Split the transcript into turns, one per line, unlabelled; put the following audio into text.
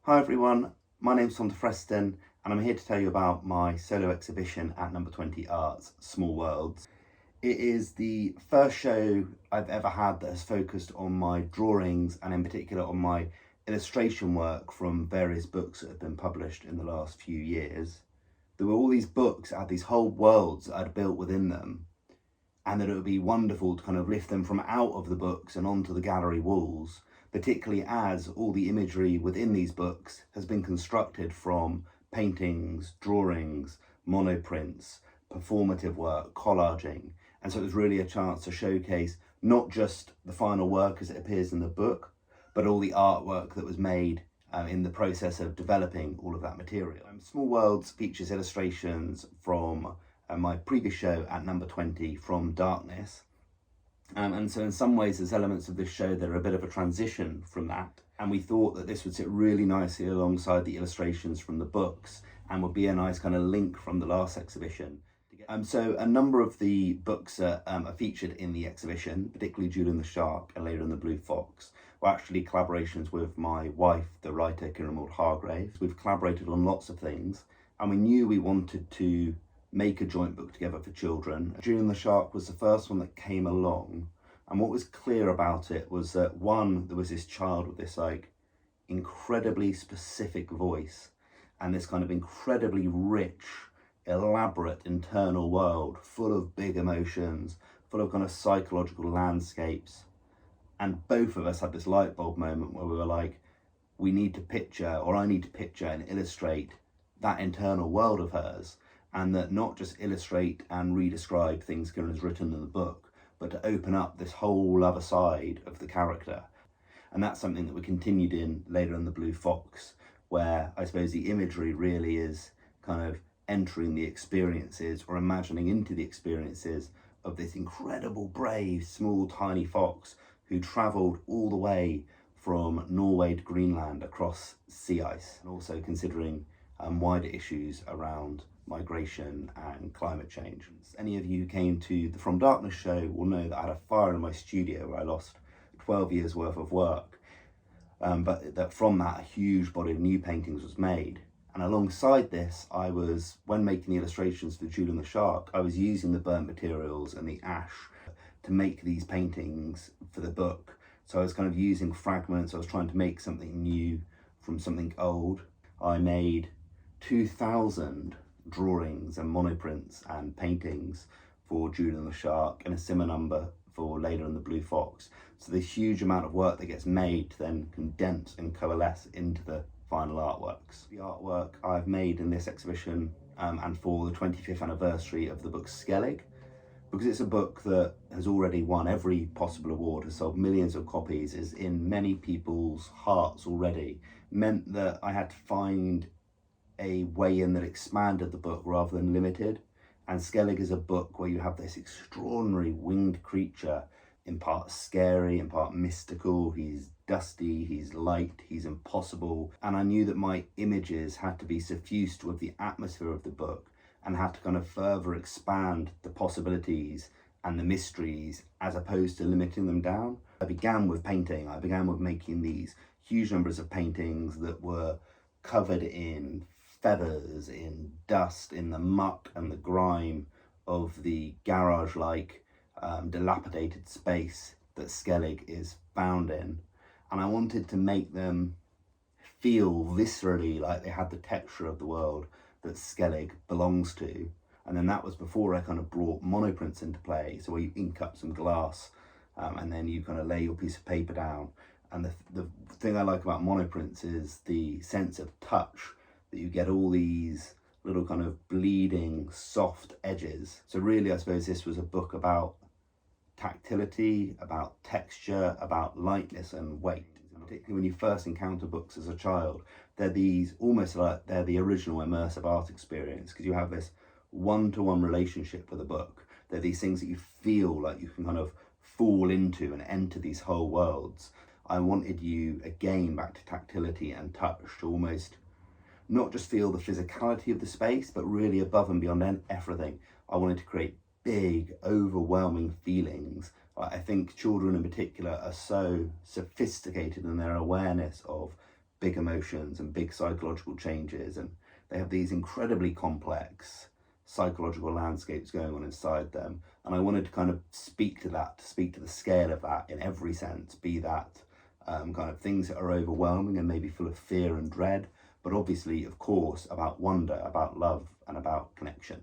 Hi everyone, my name's Tom de Freston and I'm here to tell you about my solo exhibition at Number 20 Arts, Small Worlds. It is the first show I've ever had that has focused on my drawings and in particular on my illustration work from various books that have been published in the last few years. There were all these books that had these whole worlds that I'd built within them, and that it would be wonderful to kind of lift them from out of the books and onto the gallery walls, particularly as all the imagery within these books has been constructed from paintings, drawings, monoprints, performative work, collaging. And so it was really a chance to showcase not just the final work as it appears in the book, but all the artwork that was made in the process of developing all of that material. Small Worlds features illustrations from my previous show at Number 20, From Darkness. And so in some ways there's elements of this show that are a bit of a transition from that. And we thought that this would sit really nicely alongside the illustrations from the books and would be a nice kind of link from the last exhibition. So a number of the books are featured in the exhibition, particularly Julian the Shark and later in The Blue Fox, were actually collaborations with my wife, the writer Kiran Millwood Hargrave. We've collaborated on lots of things and we knew we wanted to make a joint book together for children. Julian the Shark was the first one that came along, and what was clear about it was that one, there was this child with this like incredibly specific voice and this kind of incredibly rich, elaborate internal world full of big emotions, full of kind of psychological landscapes. And both of us had this light bulb moment where we were like, we need to picture, or I need to picture and illustrate that internal world of hers. And that not just illustrate and re-describe things Kiran has written in the book, but to open up this whole other side of the character. And that's something that we continued in later in The Blue Fox, where I suppose the imagery really is kind of entering the experiences or imagining into the experiences of this incredible, brave, small, tiny fox who travelled all the way from Norway to Greenland across sea ice, and also considering wider issues around migration and climate change. Any of you who came to the From Darkness show will know that I had a fire in my studio where I lost 12 years worth of work, but that from that a huge body of new paintings was made. And alongside this, I was, when making the illustrations for Julian the Shark, I was using the burnt materials and the ash to make these paintings for the book. So I was kind of using fragments, I was trying to make something new from something old. I made 2,000 drawings and monoprints and paintings for Julian the Shark and a similar number for later in The Blue Fox. So the huge amount of work that gets made to then condense and coalesce into the final artworks. The artwork I've made in this exhibition and for the 25th anniversary of the book Skellig, because it's a book that has already won every possible award, has sold millions of copies, is in many people's hearts already, meant that I had to find a way in that expanded the book rather than limited. And Skellig is a book where you have this extraordinary winged creature, in part scary, in part mystical. He's dusty, he's light, he's impossible. And I knew that my images had to be suffused with the atmosphere of the book and had to kind of further expand the possibilities and the mysteries as opposed to limiting them down. I began with painting. I began with making these huge numbers of paintings that were covered in feathers, in dust, in the muck and the grime of the garage-like dilapidated space that Skellig is found in. And I wanted to make them feel viscerally like they had the texture of the world that Skellig belongs to. And then that was before I kind of brought monoprints into play, so where you ink up some glass and then you kind of lay your piece of paper down. And the thing I like about monoprints is the sense of touch, that you get all these little kind of bleeding soft edges. So really I suppose this was a book about tactility, about texture, about lightness and weight. And particularly when you first encounter books as a child, they're these almost like they're the original immersive art experience, because you have this one-to-one relationship with a book. They're these things that you feel like you can kind of fall into and enter these whole worlds. I wanted you again back to tactility and touch, to almost not just feel the physicality of the space, but really above and beyond everything. I wanted to create big, overwhelming feelings. I think children in particular are so sophisticated in their awareness of big emotions and big psychological changes, and they have these incredibly complex psychological landscapes going on inside them. And I wanted to kind of speak to that, to speak to the scale of that in every sense, be that kind of things that are overwhelming and maybe full of fear and dread, but obviously, of course, about wonder, about love, and about connection.